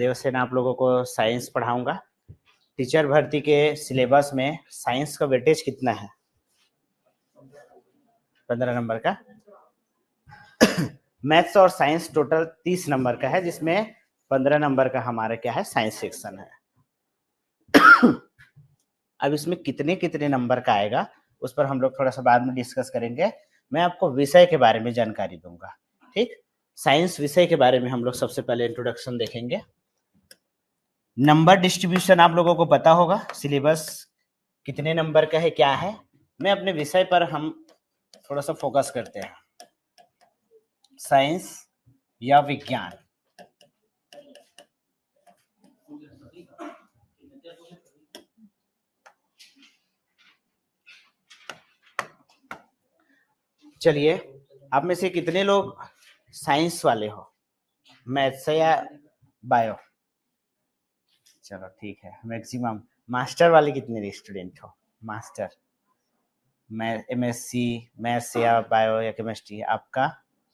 देवसेना आप लोगों को साइंस पढ़ाऊंगा। टीचर भर्ती के सिलेबस में साइंस का वेटेज कितना है? 15 नंबर का। मैथ्स और साइंस टोटल 30 नंबर का है, जिसमें 15 नंबर का हमारा क्या है, साइंस सेक्शन है। अब इसमें कितने कितने नंबर का आएगा उस पर हम लोग थोड़ा सा बाद में डिस्कस करेंगे। मैं आपको विषय के बारे में जानकारी दूंगा। ठीक, साइंस विषय के बारे में हम लोग सबसे पहले इंट्रोडक्शन देखेंगे। नंबर डिस्ट्रीब्यूशन आप लोगों को पता होगा, सिलेबस कितने नंबर का है क्या है। मैं अपने विषय पर हम थोड़ा सा फोकस करते हैं, साइंस या विज्ञान। चलिए, आप में से कितने लोग साइंस वाले हो, मैथ्स या बायो? चलो ठीक है, मैक्सिमम। मास्टर वाले कितने स्टूडेंट हो? मास्टर MSc मैथ्स या बायो या केमिस्ट्री? आपका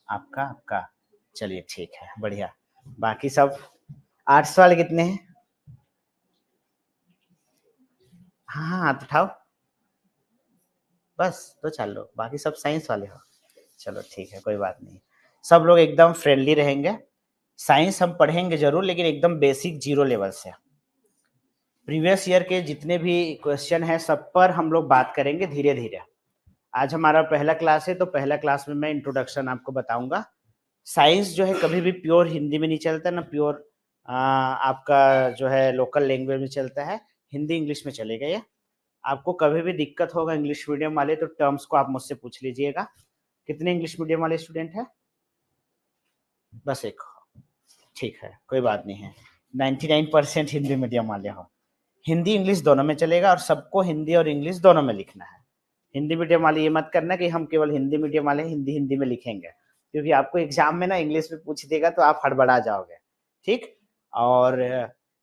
आपका आपका चलिए ठीक है, बढ़िया। बाकी सब आर्ट्स वाले कितने हैं? हाँ हाथ उठाओ, बस तो चलो, बाकी सब साइंस वाले हो। चलो ठीक है, कोई बात नहीं। सब लोग एकदम फ्रेंडली रहेंगे। साइंस हम पढ़ेंगे जरूर, लेकिन एकदम बेसिक जीरो लेवल से। प्रीवियस ईयर के जितने भी क्वेश्चन हैं सब पर हम लोग बात करेंगे धीरे धीरे। आज हमारा पहला क्लास है, तो पहला क्लास में मैं इंट्रोडक्शन आपको बताऊंगा। साइंस जो है कभी भी प्योर हिंदी में नहीं चलता, ना प्योर आपका जो है लोकल लैंग्वेज में चलता है। हिंदी इंग्लिश में चलेगा ये। आपको कभी भी दिक्कत होगा इंग्लिश मीडियम वाले, तो टर्म्स को आप मुझसे पूछ लीजिएगा। कितने इंग्लिश मीडियम वाले स्टूडेंट हैं? बस एक। ठीक है, कोई बात नहीं है। 99% हिंदी मीडियम वाले हो। हिंदी इंग्लिश दोनों में चलेगा, और सबको हिंदी और इंग्लिश दोनों में लिखना है। हिंदी मीडियम वाले ये मत करना कि हम केवल हिंदी मीडियम वाले हिंदी हिंदी में लिखेंगे, क्योंकि आपको एग्जाम में ना इंग्लिश में पूछ देगा तो आप हड़बड़ा जाओगे। ठीक। और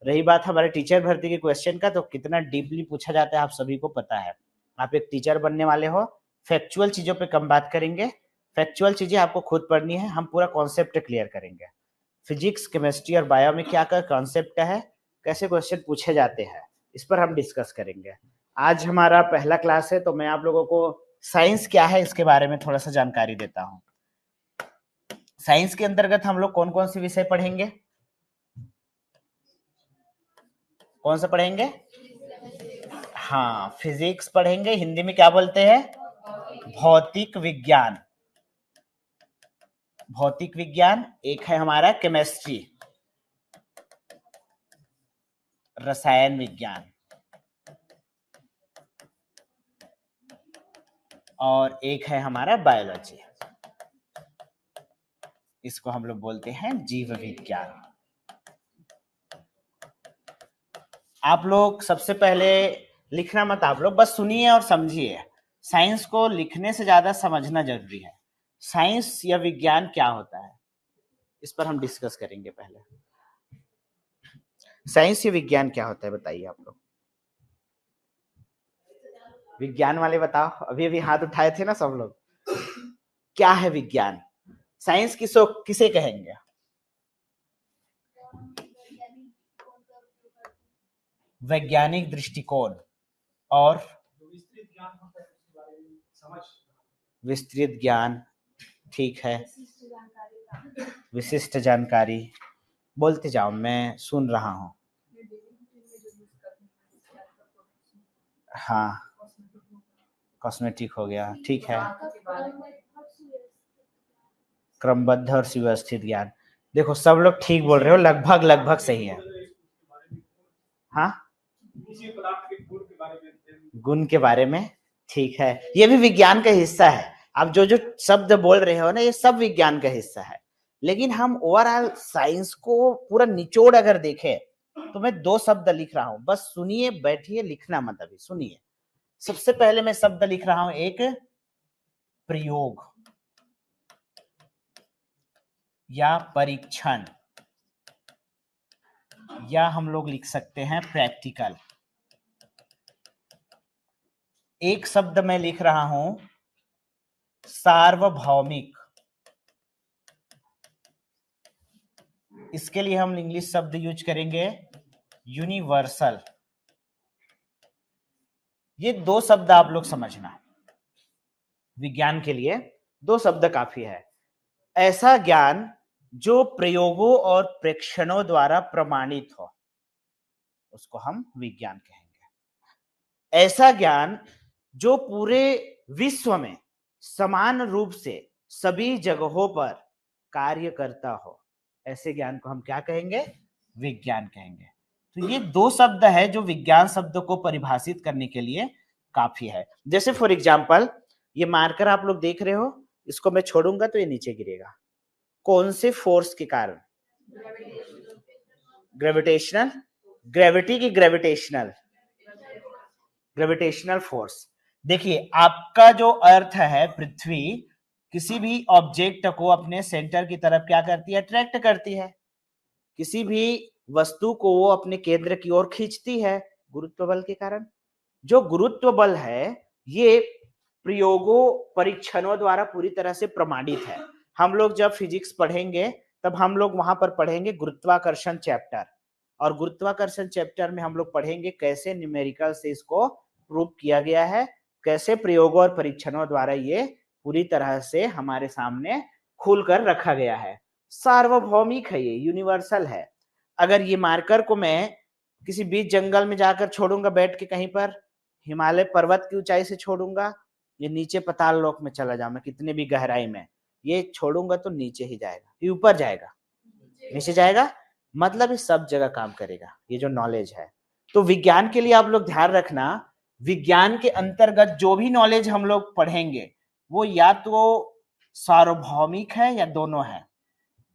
रही बात हमारे टीचर भर्ती के क्वेश्चन का, तो कितना डीपली पूछा जाता है आप सभी को पता है। आप एक टीचर बनने वाले हो, फैक्चुअल चीजों पे कम बात करेंगे। फैक्चुअल चीजें आपको खुद पढ़नी है, हम पूरा कॉन्सेप्ट क्लियर करेंगे। फिजिक्स केमिस्ट्री और बायो में क्या क्या कॉन्सेप्ट है, कैसे क्वेश्चन पूछे जाते हैं, इस पर हम डिस्कस करेंगे। आज हमारा पहला क्लास है, तो मैं आप लोगों को साइंस क्या है इसके बारे में थोड़ा सा जानकारी देता हूँ। साइंस के अंतर्गत हम लोग कौन कौन से विषय पढ़ेंगे? कौन सा पढ़ेंगे? हाँ, फिजिक्स पढ़ेंगे। हिंदी में क्या बोलते हैं? भौतिक विज्ञान। भौतिक विज्ञान। एक है हमारा केमिस्ट्री, रसायन विज्ञान। और एक है हमारा बायोलॉजी, इसको हम लोग बोलते हैं जीव विज्ञान। आप लोग सबसे पहले लिखना मत, आप लोग बस सुनिए और समझिए। साइंस को लिखने से ज्यादा समझना जरूरी है। साइंस या विज्ञान क्या होता है, इस पर हम डिस्कस करेंगे। पहले साइंस या विज्ञान क्या होता है बताइए आप लोग। विज्ञान वाले बताओ, अभी अभी हाथ उठाए थे ना सब लोग। क्या है विज्ञान? साइंस किसे कहेंगे? वैज्ञानिक दृष्टिकोण। और विस्तृत ज्ञान, ठीक है। विशिष्ट जानकारी। बोलते जाओ, मैं सुन रहा हूँ। हाँ, कॉस्मेटिक हो गया, ठीक है। क्रमबद्ध और सुव्यवस्थित ज्ञान। देखो सब लोग ठीक बोल रहे हो, लगभग लगभग सही है। हाँ, गुण के बारे में, ठीक है। ये भी विज्ञान का हिस्सा है। आप जो जो शब्द बोल रहे हो ना, ये सब विज्ञान का हिस्सा है। लेकिन हम ओवरऑल साइंस को पूरा निचोड़ अगर देखें, तो मैं 2 शब्द लिख रहा हूं, बस सुनिए, बैठिए, लिखना मत, अभी सुनिए। सबसे पहले मैं शब्द लिख रहा हूं, एक प्रयोग या परीक्षण, या हम लोग लिख सकते हैं प्रैक्टिकल। एक शब्द मैं लिख रहा हूं, सार्वभौमिक। इसके लिए हम इंग्लिश शब्द यूज करेंगे यूनिवर्सल। ये दो शब्द आप लोग समझना, विज्ञान के लिए दो शब्द काफी है। ऐसा ज्ञान जो प्रयोगों और प्रेक्षणों द्वारा प्रमाणित हो, उसको हम विज्ञान कहेंगे। ऐसा ज्ञान जो पूरे विश्व में समान रूप से सभी जगहों पर कार्य करता हो, ऐसे ज्ञान को हम क्या कहेंगे? विज्ञान कहेंगे। तो ये दो शब्द है जो विज्ञान शब्द को परिभाषित करने के लिए काफी है। जैसे फॉर एग्जाम्पल, ये मार्कर आप लोग देख रहे हो, इसको मैं छोड़ूंगा तो ये नीचे गिरेगा। कौन से फोर्स के कारण? ग्रेविटेशनल, ग्रेविटी की ग्रेविटेशनल, ग्रेविटेशनल फोर्स। देखिए, आपका जो अर्थ है पृथ्वी, किसी भी ऑब्जेक्ट को अपने सेंटर की तरफ क्या करती है? अट्रैक्ट करती है। किसी भी वस्तु को वो अपने केंद्र की ओर खींचती है गुरुत्व बल के कारण। जो गुरुत्व बल है ये प्रयोगों परीक्षणों द्वारा पूरी तरह से प्रमाणित है। हम लोग जब फिजिक्स पढ़ेंगे तब हम लोग वहां पर पढ़ेंगे गुरुत्वाकर्षण चैप्टर, और गुरुत्वाकर्षण चैप्टर में हम लोग पढ़ेंगे कैसे न्यूमेरिकल से इसको प्रूव किया गया है, कैसे प्रयोगों और परीक्षणों द्वारा ये पूरी तरह से हमारे सामने खुलकर रखा गया है। सार्वभौमिक है, ये यूनिवर्सल है। अगर ये मार्कर को मैं किसी बीच जंगल में जाकर छोड़ूंगा बैठ के, कहीं पर हिमालय पर्वत की ऊंचाई से छोड़ूंगा, ये नीचे पाताल लोक में चला जाऊं मैं, कितने भी गहराई में ये छोड़ूंगा तो नीचे ही जाएगा, ये ऊपर जाएगा, नीचे जाएगा। मतलब ये सब जगह काम करेगा, ये जो नॉलेज है। तो विज्ञान के लिए आप लोग ध्यान रखना, विज्ञान के अंतर्गत जो भी नॉलेज हम लोग पढ़ेंगे वो या तो सार्वभौमिक है या दोनों है।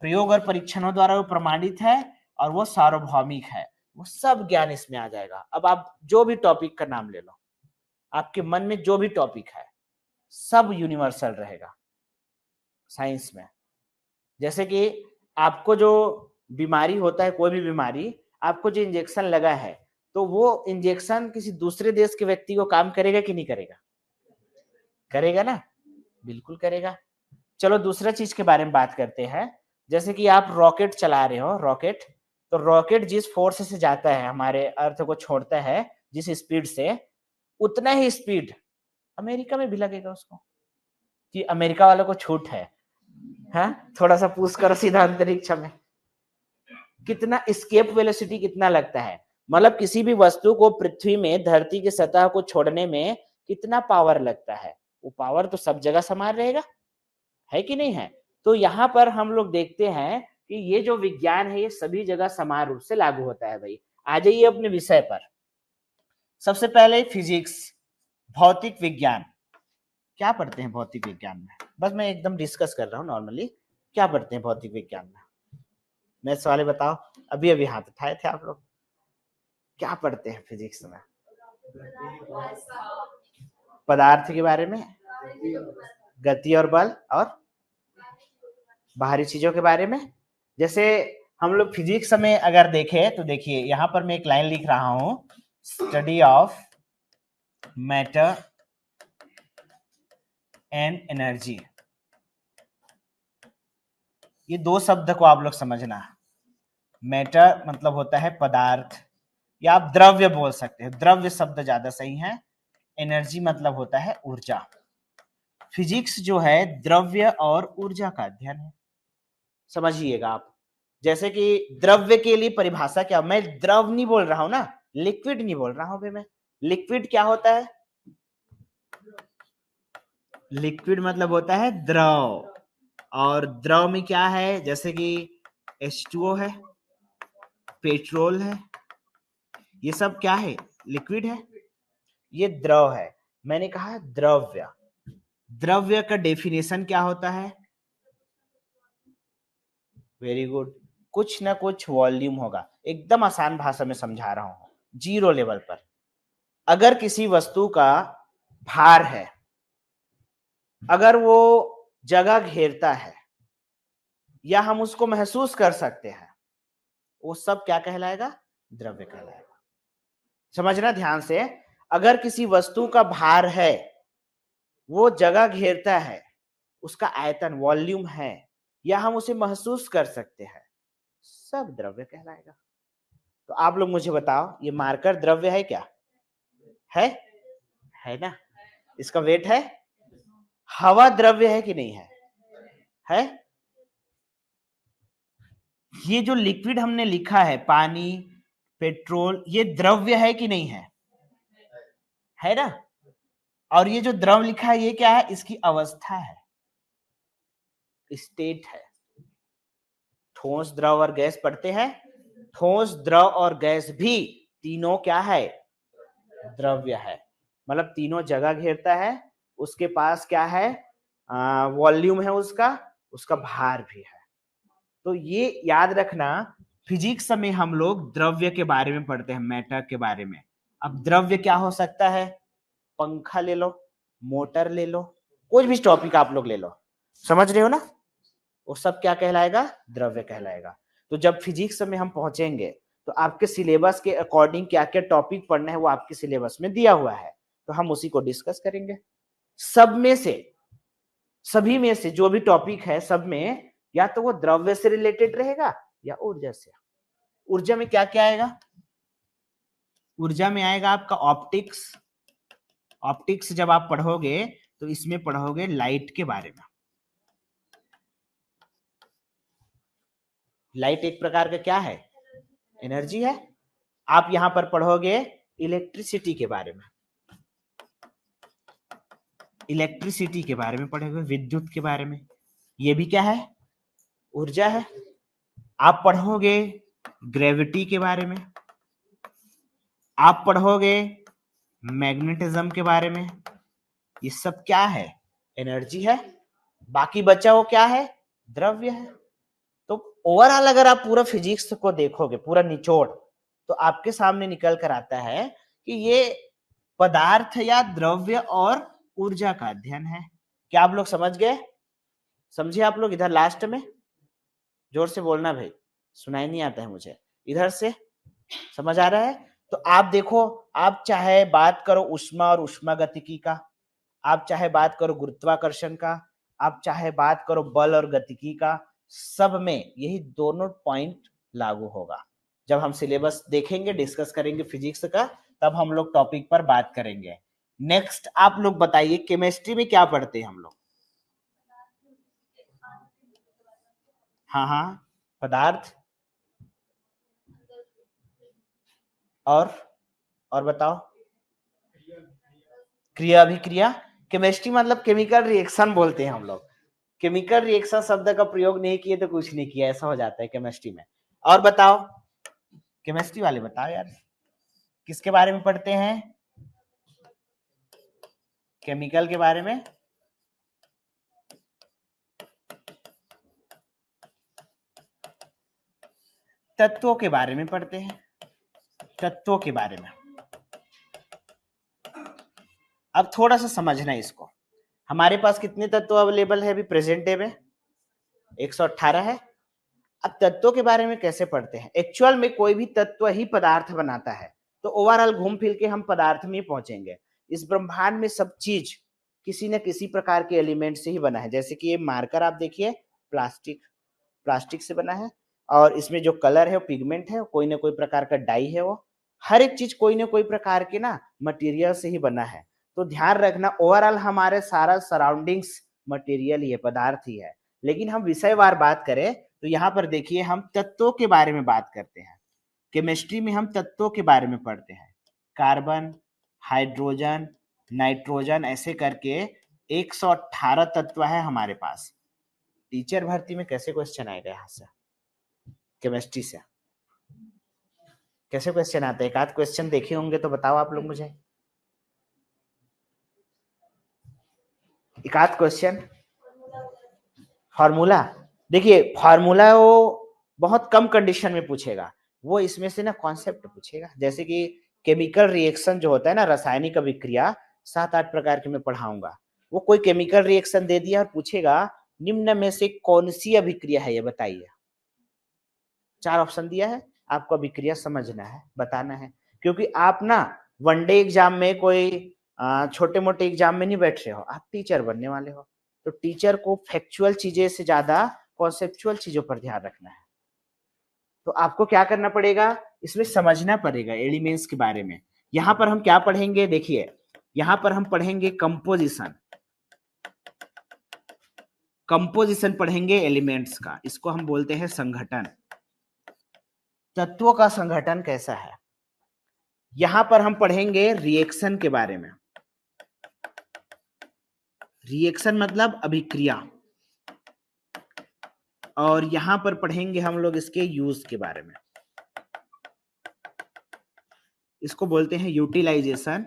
प्रयोग और परीक्षणों द्वारा वो प्रमाणित है और वो सार्वभौमिक है, वो सब ज्ञान इसमें आ जाएगा। अब आप जो भी टॉपिक का नाम ले लो, आपके मन में जो भी टॉपिक है सब यूनिवर्सल रहेगा साइंस में। जैसे कि आपको जो बीमारी होता है, कोई भी बीमारी, आपको जो इंजेक्शन लगा है तो वो इंजेक्शन किसी दूसरे देश के व्यक्ति को काम करेगा कि नहीं करेगा? करेगा ना, बिल्कुल करेगा। चलो दूसरा चीज के बारे में बात करते हैं। जैसे कि आप रॉकेट चला रहे हो, रॉकेट, तो रॉकेट जिस फोर्स से जाता है, हमारे अर्थ को छोड़ता है जिस स्पीड से, उतना ही स्पीड अमेरिका में भी लगेगा उसको। कि अमेरिका वालों को छूट है, हाँ? थोड़ा सा पूछ करो सीधा अंतरिक्ष में कितना एस्केप वेलोसिटी कितना लगता है। मतलब किसी भी वस्तु को पृथ्वी में धरती की सतह को छोड़ने में कितना पावर लगता है, वो पावर तो सब जगह समान रहेगा, है कि नहीं है? तो यहाँ पर हम लोग देखते हैं कि ये जो विज्ञान है ये सभी जगह समान रूप से लागू होता है। भाई आ जाइए अपने विषय पर। सबसे पहले फिजिक्स, भौतिक विज्ञान। क्या पढ़ते हैं भौतिक विज्ञान में? बस मैं एकदम डिस्कस कर रहा हूँ नॉर्मली, क्या पढ़ते हैं भौतिक विज्ञान में? मैथ्स वाले बताओ, अभी अभी हाथ उठाए थे आप लोग। क्या पढ़ते हैं फिजिक्स में? पदार्थ के बारे में, गति और बल, और बाहरी चीजों के बारे में। जैसे हम लोग फिजिक्स में अगर देखें तो देखिए यहां पर मैं एक लाइन लिख रहा हूं, study of matter and energy. ये दो शब्द को आप लोग समझना। मैटर मतलब होता है पदार्थ, या आप द्रव्य बोल सकते हैं, द्रव्य शब्द ज्यादा सही है। एनर्जी मतलब होता है ऊर्जा। फिजिक्स जो है द्रव्य और ऊर्जा का अध्ययन है, समझिएगा आप। जैसे कि द्रव्य के लिए परिभाषा क्या, मैं द्रव नहीं बोल रहा हूं ना, लिक्विड नहीं बोल रहा हूं भाई मैं। लिक्विड क्या होता है? लिक्विड मतलब होता है द्रव, और द्रव में क्या है? जैसे कि H2O है, पेट्रोल है, ये सब क्या है? लिक्विड है, ये द्रव है। मैंने कहा द्रव्य। द्रव्य का डेफिनेशन क्या होता है? वेरी गुड, कुछ ना कुछ वॉल्यूम होगा। एकदम आसान भाषा में समझा रहा हूं, जीरो लेवल पर। अगर किसी वस्तु का भार है, अगर वो जगह घेरता है या हम उसको महसूस कर सकते हैं, वो सब क्या कहलाएगा? द्रव्य कहलाएगा। समझना ध्यान से, अगर किसी वस्तु का भार है, वो जगह घेरता है, उसका आयतन वॉल्यूम है, या हम उसे महसूस कर सकते हैं, सब द्रव्य कहलाएगा। तो आप लोग मुझे बताओ, ये मार्कर द्रव्य है क्या? है ना? इसका वेट है? हवा द्रव्य है कि नहीं है? ये जो लिक्विड हमने लिखा है, पानी, पेट्रोल, ये द्रव्य है कि नहीं है ना? और ये जो द्रव लिखा है ये क्या है? इसकी अवस्था है, स्टेट है। ठोस, द्रव और गैस पढ़ते हैं। ठोस, द्रव और गैस भी तीनों क्या है? द्रव्य है। मतलब तीनों जगह घेरता है, उसके पास क्या है? वॉल्यूम है, उसका भार भी है। तो ये याद रखना, फिजिक्स में हम लोग द्रव्य के बारे में पढ़ते हैं, मैटर के बारे में। अब द्रव्य क्या हो सकता है? पंखा ले लो, मोटर ले लो, कोई भी टॉपिक आप लोग ले लो, समझ रहे हो ना? वो सब क्या कहलाएगा? द्रव्य कहलाएगा। तो जब फिजिक्स में हम पहुंचेंगे तो आपके सिलेबस के अकॉर्डिंग क्या क्या टॉपिक पढ़ना है वो आपके सिलेबस में दिया हुआ है, तो हम उसी को डिस्कस करेंगे। सब में से, सभी में से जो भी टॉपिक है, सब में या तो वो द्रव्य से रिलेटेड रहेगा या ऊर्जा से। ऊर्जा में क्या क्या आएगा? ऊर्जा में आएगा आपका ऑप्टिक्स। ऑप्टिक्स जब आप पढ़ोगे तो इसमें पढ़ोगे लाइट के बारे में। लाइट एक प्रकार का क्या है? एनर्जी है। आप यहां पर पढ़ोगे इलेक्ट्रिसिटी के बारे में। इलेक्ट्रिसिटी के बारे में पढ़ोगे, विद्युत के बारे में। ये भी क्या है? ऊर्जा है। आप पढ़ोगे ग्रेविटी के बारे में, आप पढ़ोगे मैग्नेटिज्म के बारे में। ये सब क्या है? एनर्जी है। बाकी बचा वो क्या है? द्रव्य है। तो ओवरऑल अगर आप पूरा फिजिक्स को देखोगे, पूरा निचोड़, तो आपके सामने निकल कर आता है कि ये पदार्थ या द्रव्य और ऊर्जा का अध्ययन है। क्या आप लोग समझ गए? समझे आप लोग? इधर लास्ट में जोर से बोलना भाई, सुनाई नहीं आता है मुझे। इधर से समझ आ रहा है? तो आप देखो, आप चाहे बात करो उष्मा और उष्मागतिकी का, आप चाहे बात करो गुरुत्वाकर्षण का, आप चाहे बात करो बल और गतिकी का, सब में यही दोनों पॉइंट लागू होगा। जब हम सिलेबस देखेंगे, डिस्कस करेंगे फिजिक्स का, तब हम लोग टॉपिक पर बात करेंगे। नेक्स्ट आप लोग बताइए, केमिस्ट्री में क्या पढ़ते हैं हम लोग? हाँ, पदार्थ और बताओ। क्रिया अभिक्रिया। केमिस्ट्री मतलब केमिकल रिएक्शन बोलते हैं हम लोग। केमिकल रिएक्शन शब्द का प्रयोग नहीं किए तो कुछ नहीं किया, ऐसा हो जाता है केमिस्ट्री में। और बताओ, केमिस्ट्री वाले बताओ यार, किसके बारे में पढ़ते हैं? केमिकल के बारे में। तत्वों के बारे में पढ़ते हैं, तत्वों के बारे में। अब थोड़ा सा समझना है इसको। हमारे पास कितने तत्व अवेलेबल है अभी प्रेजेंट डे में? 118 है। अब तत्वों के बारे में कैसे पढ़ते हैं? एक्चुअल में कोई भी तत्व ही पदार्थ बनाता है, तो ओवरऑल घूम फिर के हम पदार्थ में पहुंचेंगे। इस ब्रह्मांड में सब चीज किसी न किसी प्रकार के एलिमेंट से ही बना है। जैसे कि ये मार्कर आप देखिए, प्लास्टिक से बना है, और इसमें जो कलर है वो पिगमेंट है, कोई ना कोई प्रकार का डाई है। वो हर एक चीज कोई ना कोई प्रकार के ना मटेरियल से ही बना है। तो ध्यान रखना, ओवरऑल हमारे सारा सराउंडिंग्स मटेरियल ही है, पदार्थ ही है। लेकिन हम विषयवार बात करें तो यहाँ पर देखिए, हम तत्वों के बारे में बात करते हैं। केमिस्ट्री में हम तत्वों के बारे में पढ़ते हैं। कार्बन, हाइड्रोजन, नाइट्रोजन, ऐसे करके 118 तत्व है हमारे पास। टीचर भर्ती में कैसे क्वेश्चन आएगा यहाँ से? केमिस्ट्री से कैसे क्वेश्चन आते हैं? एक आध क्वेश्चन देखे होंगे तो बताओ आप लोग मुझे, एक आध क्वेश्चन। फार्मूला, देखिए फार्मूला वो बहुत कम कंडीशन में पूछेगा, वो इसमें से ना कॉन्सेप्ट पूछेगा। जैसे कि केमिकल रिएक्शन जो होता है ना, रासायनिक अभिक्रिया, 7-8 प्रकार के मैं पढ़ाऊंगा। वो कोई केमिकल रिएक्शन दे दिया और पूछेगा निम्न में से कौन सी अभिक्रिया है, ये बताइए। 4 ऑप्शन दिया है, आपको अभिक्रिया समझना है, बताना है। क्योंकि आप ना वनडे एग्जाम में, कोई छोटे मोटे एग्जाम में नहीं बैठ रहे हो, आप टीचर बनने वाले हो। तो टीचर को फैक्चुअल चीजें से ज्यादा कॉन्सेप्चुअल चीजों पर ध्यान रखना है। तो आपको क्या करना पड़ेगा, इसमें समझना पड़ेगा एलिमेंट्स के बारे में। यहां पर हम क्या पढ़ेंगे, देखिए यहां पर हम पढ़ेंगे कंपोजिशन, कंपोजिशन पढ़ेंगे एलिमेंट्स का, इसको हम बोलते हैं संगठन, तत्वों का संगठन कैसा है। यहां पर हम पढ़ेंगे रिएक्शन के बारे में, रिएक्शन मतलब अभिक्रिया, और यहां पर पढ़ेंगे हम लोग इसके यूज के बारे में, इसको बोलते हैं यूटिलाइजेशन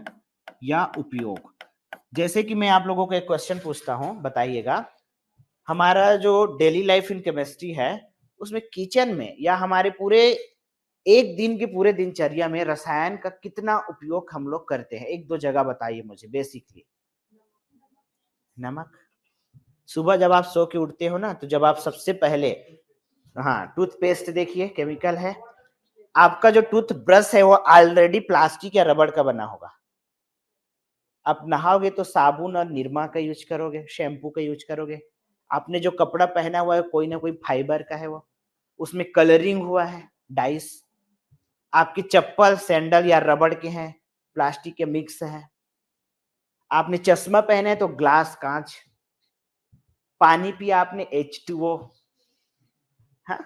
या उपयोग। जैसे कि मैं आप लोगों को एक क्वेश्चन पूछता हूं, बताइएगा हमारा जो डेली लाइफ इन केमिस्ट्री है उसमें किचन में या हमारे पूरे एक दिन के पूरे दिनचर्या में रसायन का कितना उपयोग हम लोग करते हैं, एक दो जगह बताइए मुझे। बेसिकली नमक, सुबह जब आप सो के उठते हो ना, तो जब आप सबसे पहले, हाँ टूथपेस्ट देखिए केमिकल है, आपका जो टूथ ब्रश है वो ऑलरेडी प्लास्टिक या रबड़ का बना होगा, आप नहाओगे तो साबुन और निरमा का यूज करोगे, शैम्पू का यूज करोगे, आपने जो कपड़ा पहना हुआ है कोई ना कोई फाइबर का है, वो उसमें कलरिंग हुआ है, डाइस, आपकी चप्पल सैंडल या रबड़ के हैं, प्लास्टिक के मिक्स है, आपने चश्मा पहना है तो ग्लास कांच, पानी पिया आपने H2O, हाँ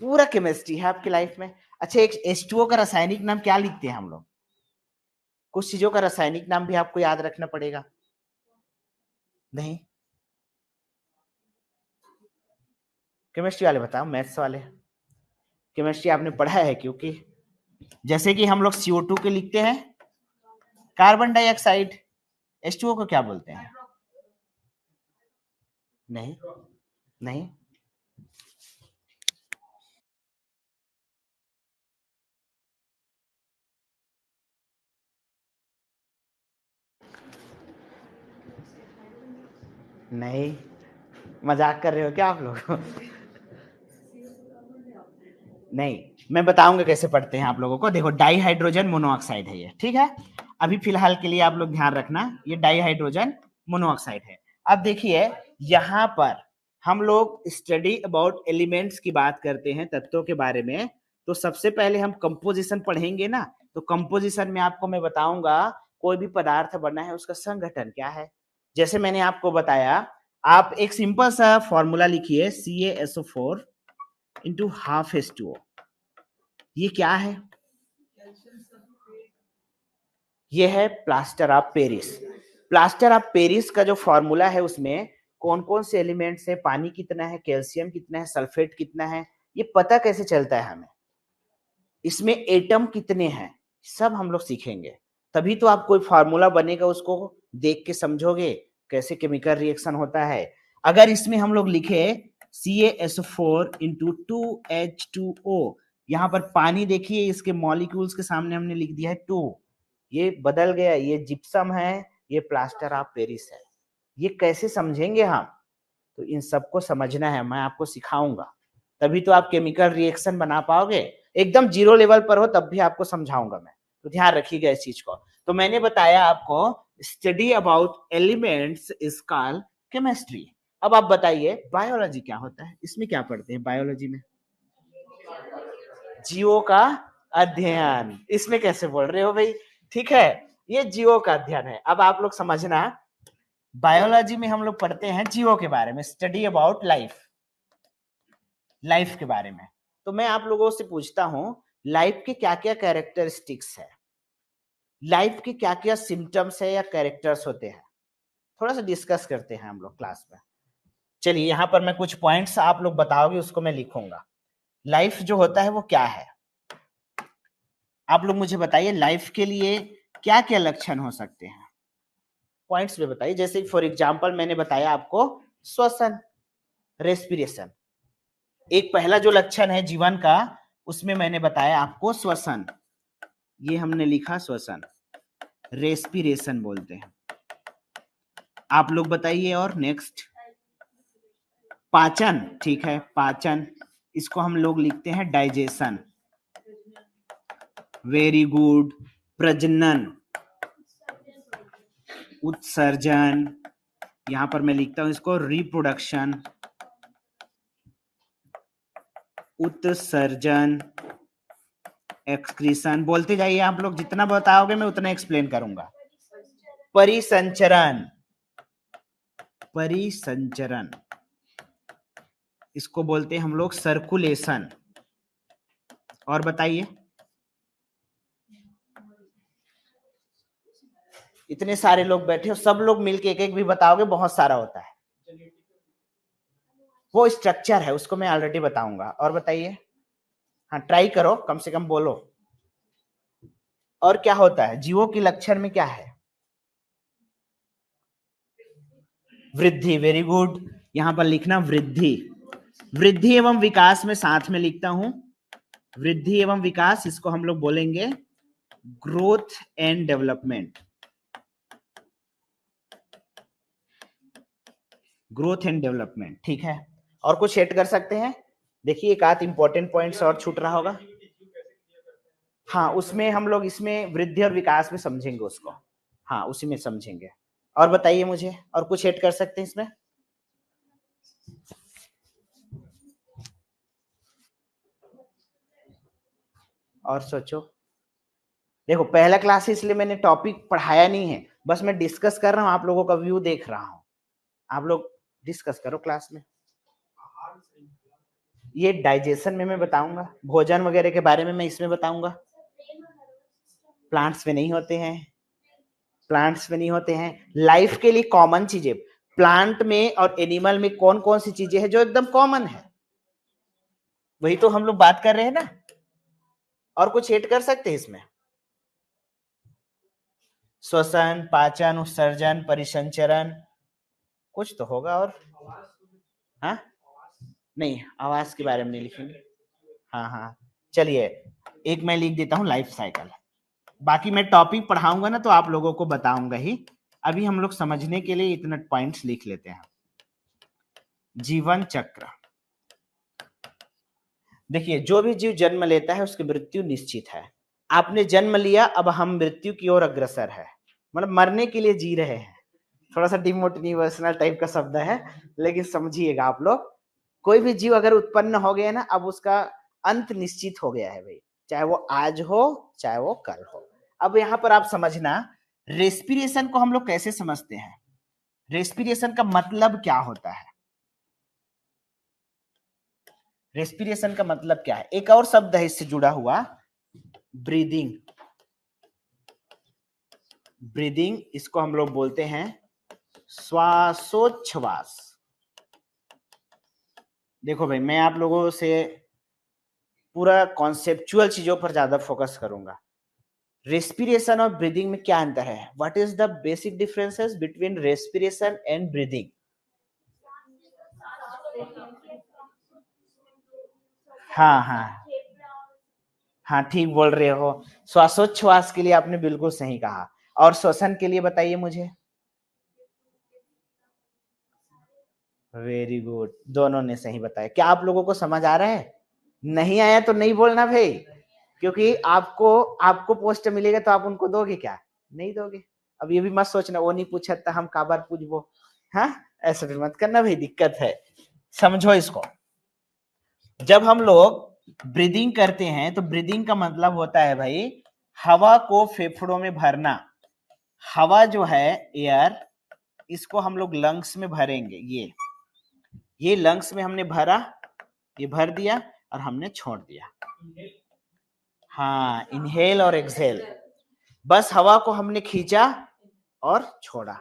पूरा केमिस्ट्री है आपकी लाइफ में। अच्छा एक H2O का रासायनिक नाम क्या लिखते हैं हम लोग, कुछ चीजों का रासायनिक नाम भी आपको याद रखना पड़ेगा। नहीं, केमिस्ट्री वाले बताओ, मैथ्स वाले, केमिस्ट्री आपने पढ़ा है, क्योंकि जैसे कि हम लोग CO2 के लिखते हैं कार्बन डाइऑक्साइड, H2O को क्या बोलते हैं? नहीं नहीं, नहीं, मजाक कर रहे हो क्या आप लोग? नहीं, मैं बताऊंगा कैसे पढ़ते हैं आप लोगों को। देखो डाई हाइड्रोजन मोनोऑक्साइड है ये, ठीक है, अभी फिलहाल के लिए आप लोग ध्यान रखना, ये डाई हाइड्रोजन मोनोऑक्साइड है। अब देखिए यहां पर हम लोग स्टडी अबाउट एलिमेंट्स की बात करते हैं, तत्वों के बारे में, तो सबसे पहले हम कंपोजिशन पढ़ेंगे ना, तो कंपोजिशन में आपको मैं बताऊंगा कोई भी पदार्थ बना है उसका संगठन क्या है। जैसे मैंने आपको बताया, आप एक सिंपल सा फॉर्मूला लिखिए, CaSO4 इंटू हाफ H2O, ये क्या है, ये है plaster of Paris. Plaster of Paris का जो फॉर्मूला है उसमें कौन कौन से एलिमेंट्स है, पानी कितना है, कैल्शियम कितना है, सल्फेट कितना है, ये पता कैसे चलता है हमें, इसमें एटम कितने हैं, सब हम लोग सीखेंगे। तभी तो आप कोई फार्मूला बनेगा उसको देख के समझोगे कैसे केमिकल रिएक्शन होता है। अगर इसमें हम लोग लिखे CaSO4 इंटू 2H2O, यहाँ पर पानी देखिए इसके मॉलिक्यूल्स के सामने हमने लिख दिया है 2, ये बदल गया, ये जिप्सम है, ये प्लास्टर ऑफ पेरिस है, ये कैसे समझेंगे हम, तो इन सबको समझना है, मैं आपको सिखाऊंगा, तभी तो आप केमिकल रिएक्शन बना पाओगे। एकदम जीरो लेवल पर हो तब भी आपको समझाऊंगा मैं, तो ध्यान रखिएगा इस चीज को। तो मैंने बताया आपको study about elements is called chemistry. अब आप बताइए बायोलॉजी क्या होता है, इसमें क्या पढ़ते हैं बायोलॉजी में? जीवों का अध्ययन, इसमें कैसे बोल रहे हो भाई, ठीक है, ये जीवों का अध्ययन है। अब आप लोग समझना, बायोलॉजी में हम लोग पढ़ते हैं जीवों के बारे में, स्टडी अबाउट लाइफ, लाइफ के बारे में। तो मैं आप लोगों से पूछता हूं लाइफ के क्या क्या कैरेक्टरिस्टिक्स है, लाइफ के क्या क्या सिम्टम्स है या कैरेक्टर्स होते हैं, थोड़ा सा डिस्कस करते हैं हम लोग क्लास में। चलिए यहाँ पर मैं कुछ पॉइंट्स आप लोग बताओगे उसको मैं लिखूंगा। लाइफ जो होता है वो क्या है, आप लोग मुझे बताइए लाइफ के लिए क्या क्या लक्षण हो सकते हैं, पॉइंट्स में बताइए। जैसे फॉर एग्जांपल मैंने बताया आपको श्वसन, रेस्पिरेशन, एक पहला जो लक्षण है जीवन का, उसमें मैंने बताया आपको श्वसन, ये हमने लिखा श्वसन, रेस्पिरेशन बोलते हैं। आप लोग बताइए, और नेक्स्ट पाचन, ठीक है पाचन, इसको हम लोग लिखते हैं डाइजेशन, वेरी गुड। प्रजनन, उत्सर्जन, यहां पर मैं लिखता हूं इसको रिप्रोडक्शन, उत्सर्जन, एक्सक्रीशन, बोलते जाइए आप लोग, जितना बताओगे मैं उतना एक्सप्लेन करूंगा। परिसंचरण, परिसंचरण इसको बोलते हैं हम लोग सर्कुलेशन। और बताइए, इतने सारे लोग बैठे हो, सब लोग मिलके एक एक भी बताओगे, बहुत सारा होता है। वो स्ट्रक्चर है, उसको मैं ऑलरेडी बताऊंगा। और बताइए, हाँ ट्राई करो, कम से कम बोलो। और क्या होता है जीवों के लक्षण में, क्या है? वृद्धि, वेरी गुड। यहां पर लिखना वृद्धि, वृद्धि एवं विकास में साथ में लिखता हूं, वृद्धि एवं विकास, इसको हम लोग बोलेंगे growth and development, growth and development, ठीक है। और कुछ ऐड कर सकते हैं? देखिए एक आध इंपॉर्टेंट पॉइंट्स और छूट रहा होगा। हाँ उसमें हम लोग इसमें वृद्धि और विकास में समझेंगे उसको, हाँ उसी में समझेंगे। और बताइए मुझे, और कुछ ऐड कर सकते हैं इसमें? और सोचो। देखो पहला क्लास है इसलिए मैंने टॉपिक पढ़ाया नहीं है, बस मैं डिस्कस कर रहा हूँ, आप लोगों का व्यू देख रहा हूँ। आप लोग डिस्कस करो क्लास में। ये डाइजेशन में मैं बताऊंगा, भोजन वगैरह के बारे में मैं इसमें बताऊंगा। प्लांट्स में नहीं होते हैं, प्लांट्स में नहीं होते हैं। लाइफ के लिए कॉमन चीजें, प्लांट में और एनिमल में कौन कौन सी चीजें हैं जो एकदम कॉमन है, वही तो हम लोग बात कर रहे हैं ना। और कुछ ऐड कर सकते हैं इसमें? श्वसन, पाचन, उत्सर्जन, परिसंचरण, कुछ तो होगा। और हाँ नहीं, आवाज के बारे में नहीं लिखेंगे। हाँ हाँ चलिए, एक मैं लिख देता हूँ लाइफ साइकिल। बाकी मैं टॉपिक पढ़ाऊंगा ना तो आप लोगों को बताऊंगा ही, अभी हम लोग समझने के लिए इतना पॉइंट्स लिख लेते हैं। जीवन चक्र, देखिए जो भी जीव जन्म लेता है उसकी मृत्यु निश्चित है। आपने जन्म लिया, अब हम मृत्यु की ओर अग्रसर है, मतलब मरने के लिए जी रहे हैं। थोड़ा सा डिमोटिवेशनल टाइप का शब्द है, लेकिन समझिएगा आप लोग। कोई भी जीव अगर उत्पन्न हो गया ना, अब उसका अंत निश्चित हो गया है भाई, चाहे वो आज हो चाहे वो कल हो। अब यहाँ पर आप समझना, रेस्पिरेशन को हम लोग कैसे समझते हैं, रेस्पिरेशन का मतलब क्या होता है? रेस्पिरेशन का मतलब क्या है? एक और शब्द है इससे जुड़ा हुआ, ब्रीदिंग, ब्रीदिंग इसको हम लोग बोलते हैं श्वासोच्छ्वास। देखो भाई मैं आप लोगों से पूरा कॉन्सेप्चुअल चीजों पर ज्यादा फोकस करूंगा। रेस्पिरेशन और ब्रीदिंग में क्या अंतर है? What is the basic differences between respiration and breathing? हाँ हाँ हाँ ठीक बोल रहे हो, श्वासोच्छ्वास के लिए आपने बिल्कुल सही कहा। और श्वसन के लिए बताइए मुझे। वेरी गुड, दोनों ने सही बताया। क्या आप लोगों को समझ आ रहा है? नहीं आया तो नहीं बोलना भाई, क्योंकि आपको आपको पोस्ट मिलेगा तो आप उनको दोगे क्या? नहीं दोगे। अब ये भी मत सोचना वो नहीं पूछा था हम का बार पूछबो, हाँ ऐसा भी मत करना भाई, दिक्कत है। समझो इसको, जब हम लोग ब्रीदिंग करते हैं तो ब्रीदिंग का मतलब होता है भाई हवा को फेफड़ों में भरना। हवा जो है एयर, इसको हम लोग लंग्स में भरेंगे। ये लंग्स में हमने भरा, ये भर दिया और हमने छोड़ दिया। हाँ इनहेल और एक्सहेल, बस हवा को हमने खींचा और छोड़ा,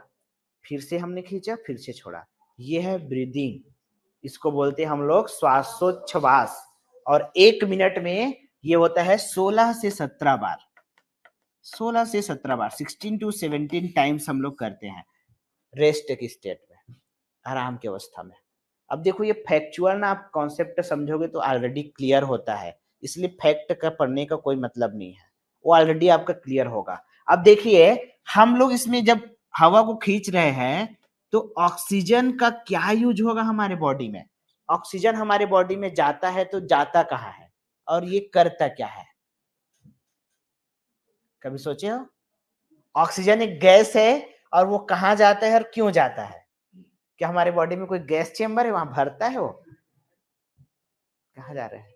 फिर से हमने खींचा फिर से छोड़ा, ये है ब्रीदिंग। इसको बोलते हैं हम लोग श्वासोच्छ्वास। और 1 मिनट में ये होता है 16 से 17 बार, 16 से 17 बार, 16 to 17 टाइम्स हम लोग करते हैं रेस्ट के स्टेट में, आराम की अवस्था में। अब देखो ये फैक्चुअल ना, आप कॉन्सेप्ट समझोगे तो ऑलरेडी क्लियर होता है, इसलिए फैक्ट का पढ़ने का कोई मतलब नहीं है, वो ऑलरेडी आपका क्लियर होगा। अब देखिए हम लोग इसमें जब हवा को खींच रहे हैं तो ऑक्सीजन का क्या यूज होगा हमारे बॉडी में? ऑक्सीजन हमारे बॉडी में जाता है तो जाता कहाँ है और ये करता क्या है? कभी सोचे हो? ऑक्सीजन एक गैस है और वो कहाँ जाता है और क्यों जाता है? क्या हमारे बॉडी में कोई गैस चेंबर है वहां भरता है? वो कहाँ जा रहा है?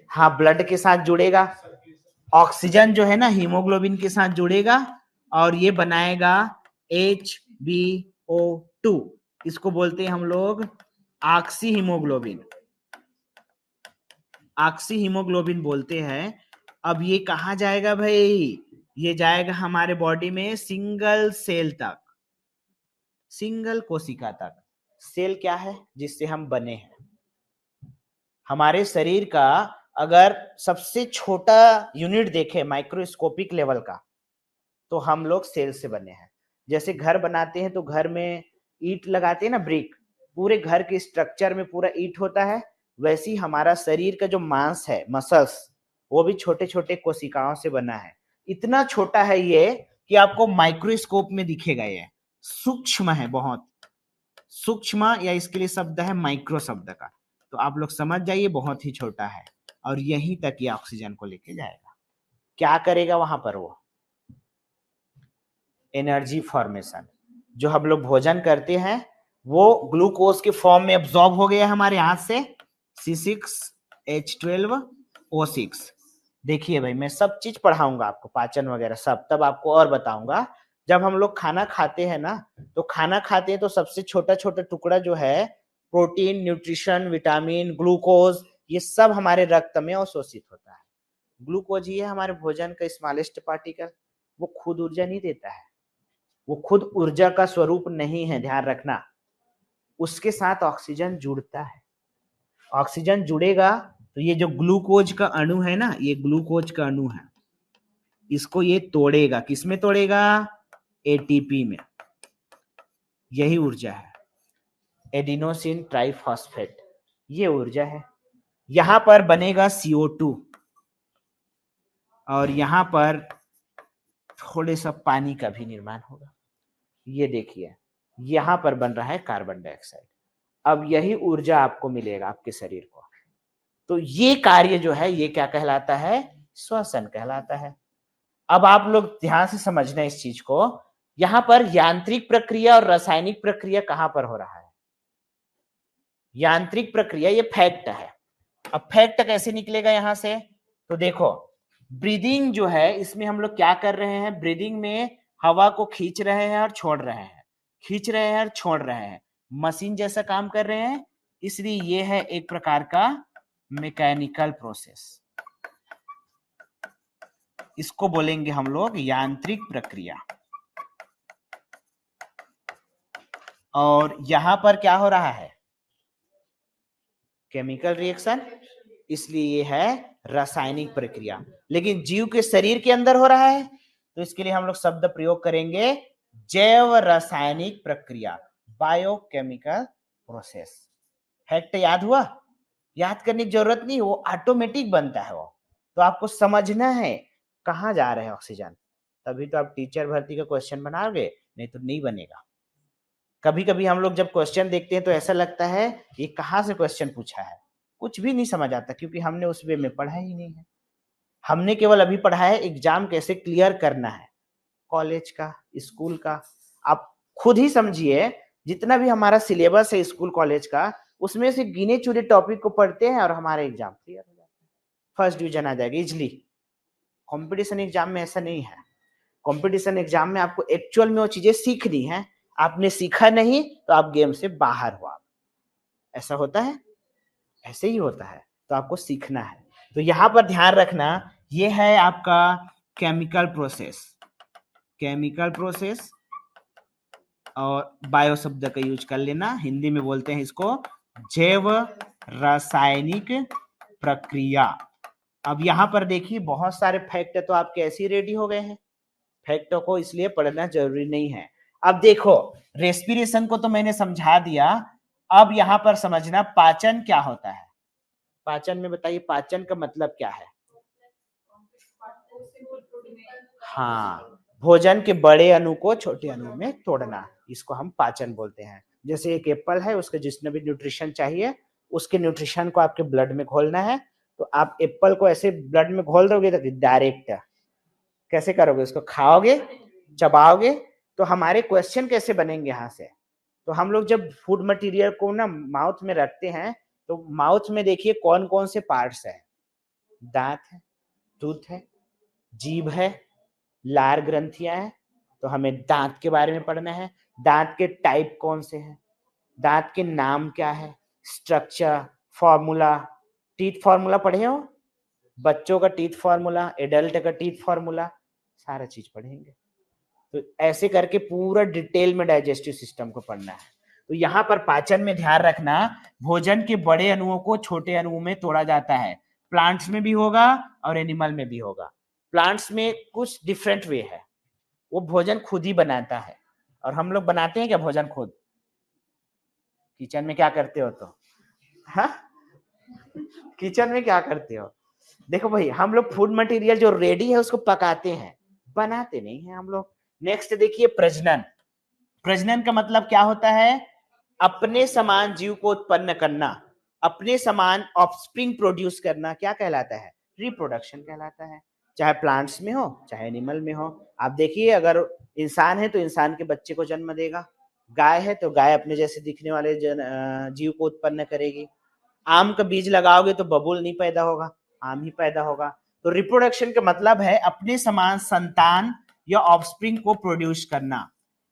हाँ, ब्लड के साथ जुड़ेगा। ऑक्सीजन जो है ना हीमोग्लोबिन के साथ जुड़ेगा और ये बनाएगा HbO2। इसको बोलते हैं हम लोग ऑक्सी हीमोग्लोबिन। ऑक्सी हीमोग्लोबिन बोलते हैं। अब ये कहाँ जाएगा भाई? ये जाएगा हमारे बॉडी में सिंगल सेल तक, सिंगल कोशिका तक। सेल क्या है? जिससे हम बने हैं। हमारे शरीर का अगर सबसे छोटा यूनिट देखें माइक्रोस्कोपिक लेवल का, तो हम लोग सेल से बने हैं। जैसे घर बनाते हैं तो घर में ईंट लगाते हैं ना, ब्रिक, पूरे घर के स्ट्रक्चर में पूरा ईंट होता है। वैसे ही हमारा शरीर का जो मांस है, मसल्स, वो भी छोटे छोटे कोशिकाओं से बना है। इतना छोटा है ये कि आपको माइक्रोस्कोप में दिखेगा। ये सूक्ष्म है, बहुत सूक्ष्म, या इसके लिए शब्द है माइक्रो शब्द का। तो आप लोग समझ जाइए बहुत ही छोटा है और यहीं तक ये ऑक्सीजन को लेके जाएगा। क्या करेगा वहां पर? वो एनर्जी फॉर्मेशन। जो हम लोग भोजन करते हैं वो ग्लूकोज के फॉर्म में एब्जॉर्ब हो गया हमारे हाथ से, C6H12O6। देखिए भाई, मैं सब चीज पढ़ाऊंगा आपको, पाचन वगैरह सब, तब आपको और बताऊंगा। जब हम लोग खाना खाते हैं ना, तो खाना खाते हैं तो सबसे छोटा छोटा टुकड़ा जो है प्रोटीन, न्यूट्रिशन, विटामिन, ग्लूकोज, ये सब हमारे रक्त में अवशोषित होता है। ग्लूकोज ही है हमारे भोजन का स्मॉलेस्ट पार्टिकल। वो खुद ऊर्जा नहीं देता है, वो खुद ऊर्जा का स्वरूप नहीं है, ध्यान रखना। उसके साथ ऑक्सीजन जुड़ता है। ऑक्सीजन जुड़ेगा तो ये जो ग्लूकोज का अणु है ना, ये ग्लूकोज का अणु है, इसको ये तोड़ेगा। किसमें तोड़ेगा? एटीपी में। यही ऊर्जा है, एडिनोसिन ट्राइफॉस्फेट, ये ऊर्जा है। यहां पर बनेगा CO2 और यहां पर थोड़े सा पानी का भी निर्माण होगा। ये देखिए, यहां पर बन रहा है कार्बन डाइऑक्साइड। अब यही ऊर्जा आपको मिलेगा आपके शरीर को। तो ये कार्य जो है, ये क्या कहलाता है? श्वसन कहलाता है। अब आप लोग ध्यान से समझना इस चीज को। यहां पर यांत्रिक प्रक्रिया और रासायनिक प्रक्रिया कहां पर हो रहा है? यांत्रिक प्रक्रिया, ये फैक्ट है। अब फैक्ट कैसे निकलेगा यहां से? तो देखो, ब्रीदिंग जो है, इसमें हम लोग क्या कर रहे हैं? ब्रीदिंग में हवा को खींच रहे हैं और छोड़ रहे हैं, खींच रहे हैं और छोड़ रहे हैं, मशीन जैसा काम कर रहे हैं। इसलिए ये है एक प्रकार का मैकेनिकल प्रोसेस। इसको बोलेंगे हम लोग यांत्रिक प्रक्रिया। और यहां पर क्या हो रहा है? केमिकल रिएक्शन, इसलिए ये है रासायनिक प्रक्रिया। लेकिन जीव के शरीर के अंदर हो रहा है, तो इसके लिए हम लोग शब्द प्रयोग करेंगे जैव रासायनिक प्रक्रिया, बायोकेमिकल प्रोसेस। फैक्ट याद हुआ? याद करने की जरूरत नहीं, वो ऑटोमेटिक बनता है वो। तो आपको समझना है कहाँ जा रहे हैं ऑक्सीजन, तभी तो आप टीचर भर्ती का क्वेश्चन बनाओगे, नहीं तो नहीं बनेगा। कभी कभी हम लोग जब क्वेश्चन देखते हैं तो ऐसा लगता है ये कहाँ से क्वेश्चन पूछा है, कुछ भी नहीं समझ आता, क्योंकि हमने उस वे में पढ़ा ही नहीं है। हमने केवल अभी पढ़ा है एग्जाम कैसे क्लियर करना है, कॉलेज का, स्कूल का। आप खुद ही समझिए, जितना भी हमारा सिलेबस है स्कूल कॉलेज का, उसमें से गिने चुने टॉपिक को पढ़ते हैं और हमारा एग्जाम क्लियर हो जाता है, फर्स्ट डिवीजन आ जाएगा इजिली। कंपटीशन एग्जाम में ऐसा नहीं है। कंपटीशन एग्जाम में आपको एक्चुअल में वो चीजें सीखनी है। आपने सीखा नहीं तो आप गेम से बाहर हो। आप, ऐसा होता है, ऐसे ही होता है। तो आपको सीखना है। तो यहां पर ध्यान रखना, ये है आपका केमिकल प्रोसेस, केमिकल प्रोसेस। और बायो शब्द का यूज कर लेना, हिंदी में बोलते हैं इसको जैव रासायनिक प्रक्रिया। अब यहां पर देखिए बहुत सारे फैक्ट तो आपके ऐसे ही रेडी हो गए हैं। फैक्टों को इसलिए पढ़ना जरूरी नहीं है। अब देखो, रेस्पिरेशन को तो मैंने समझा दिया। अब यहां पर समझना पाचन क्या होता है। पाचन में बताइए, पाचन का मतलब क्या है? हाँ, भोजन के बड़े अणु को छोटे अणु में तोड़ना, इसको हम पाचन बोलते हैं। जैसे एक एप्पल है, उसके जितने भी न्यूट्रिशन चाहिए, उसके न्यूट्रिशन को आपके ब्लड में घोलना है। तो आप एप्पल को ऐसे ब्लड में घोल दोगे तो डायरेक्ट कैसे करोगे? उसको खाओगे, चबाओगे। तो हमारे क्वेश्चन कैसे बनेंगे यहाँ से? तो हम लोग जब फूड मटेरियल को ना माउथ में रखते हैं, तो माउथ में देखिए कौन कौन से पार्ट्स है, दांत है, टूथ है, जीभ है, लार ग्रंथियां हैं। तो हमें दांत के बारे में पढ़ना है, दांत के टाइप कौन से हैं, दांत के नाम क्या है, स्ट्रक्चर, फॉर्मूला, टीथ फॉर्मूला पढ़े हो, बच्चों का टीथ फॉर्मूला, एडल्ट का टीथ फॉर्मूला, सारा चीज पढ़ेंगे। तो ऐसे करके पूरा डिटेल में डाइजेस्टिव सिस्टम को पढ़ना है। तो यहाँ पर पाचन में ध्यान रखना, भोजन के बड़े अणुओं को छोटे अणुओं में तोड़ा जाता है। प्लांट्स में भी होगा और एनिमल में भी होगा। प्लांट्स में कुछ डिफरेंट वे है, वो भोजन खुद ही बनाता है। और हम लोग बनाते हैं क्या भोजन खुद? किचन में क्या करते हो तो? हाँ, किचन में क्या करते हो? देखो भाई, हम लोग फूड मटेरियल जो रेडी है उसको पकाते हैं, बनाते नहीं है हम लोग। नेक्स्ट देखिए प्रजनन। प्रजनन का मतलब क्या होता है? अपने समान जीव को उत्पन्न करना, अपने समान ऑफस्प्रिंग प्रोड्यूस करना क्या कहलाता है? रिप्रोडक्शन कहलाता है। चाहे प्लांट्स में हो चाहे एनिमल में हो। आप देखिए, अगर इंसान है तो इंसान के बच्चे को जन्म देगा, गाय है तो गाय अपने जैसे दिखने वाले जीव को उत्पन्न करेगी। आम का बीज लगाओगे तो बबूल नहीं पैदा होगा, आम ही पैदा होगा। तो रिप्रोडक्शन का मतलब है अपने समान संतान या ऑफस्प्रिंग को प्रोड्यूस करना।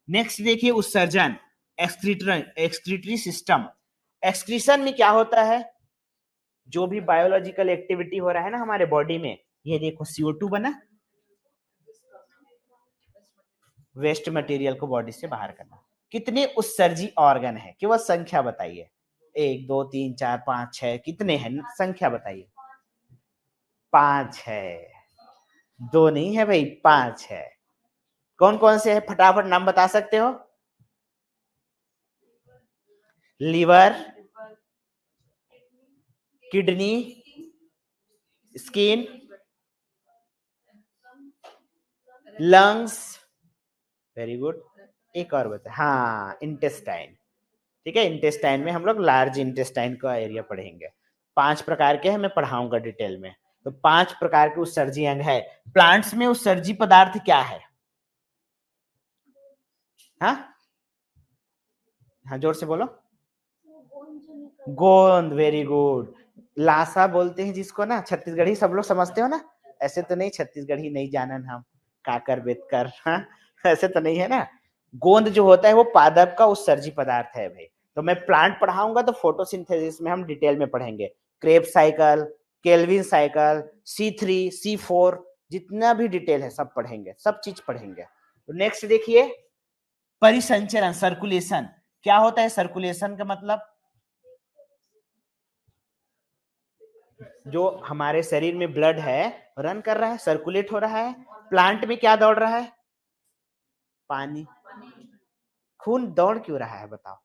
नेक्स्ट देखिए उत्सर्जन, एक्सक्रीटरी सिस्टम। एक्सक्रीशन में क्या होता है? जो भी बायोलॉजिकल एक्टिविटी हो रहा है ना हमारे बॉडी में, ये देखो CO2 बना, वेस्ट मटेरियल को बॉडी से बाहर करना। कितने उत्सर्जी ऑर्गन है, केवल संख्या बताइए। 1 2 3 4 5 6, कितने हैं? संख्या बताइए। 5 है, 2 नहीं है भाई, 5 है। कौन कौन से है, फटाफट नाम बता सकते हो? Liver, kidney, skin, lungs, very good. एक और बता, हाँ, इंटेस्टाइन। ठीक है, इंटेस्टाइन में हम लोग लार्ज इंटेस्टाइन का एरिया पढ़ेंगे। 5 प्रकार के हैं, मैं पढ़ाऊंगा डिटेल में। तो 5 प्रकार के उत्सर्जी अंग है। प्लांट्स में उत्सर्जी पदार्थ क्या है? हाँ हाँ, जोर से बोलो। गोंद, वेरी गुड। लासा बोलते हैं जिसको ना, छत्तीसगढ़ी सब लोग समझते हो ना? ऐसे तो नहीं छत्तीसगढ़ी नहीं जानन हम, काकर बेतकर, हाँ, ऐसे तो नहीं है ना। गोंद जो होता है वो पादप का उत्सर्जी पदार्थ है भाई। तो मैं प्लांट पढ़ाऊंगा तो फोटोसिंथेसिस में हम डिटेल में पढ़ेंगे। Krebs cycle, Calvin cycle, C3 C4, जितना भी डिटेल है सब पढ़ेंगे, सब चीज पढ़ेंगे। तो नेक्स्ट देखिए परिसंचरण, सर्कुलेशन। क्या होता है सर्कुलेशन का मतलब? जो हमारे शरीर में ब्लड है रन कर रहा है, सर्कुलेट हो रहा है। प्लांट में क्या दौड़ रहा है? पानी। खून दौड़ क्यों रहा है बताओ?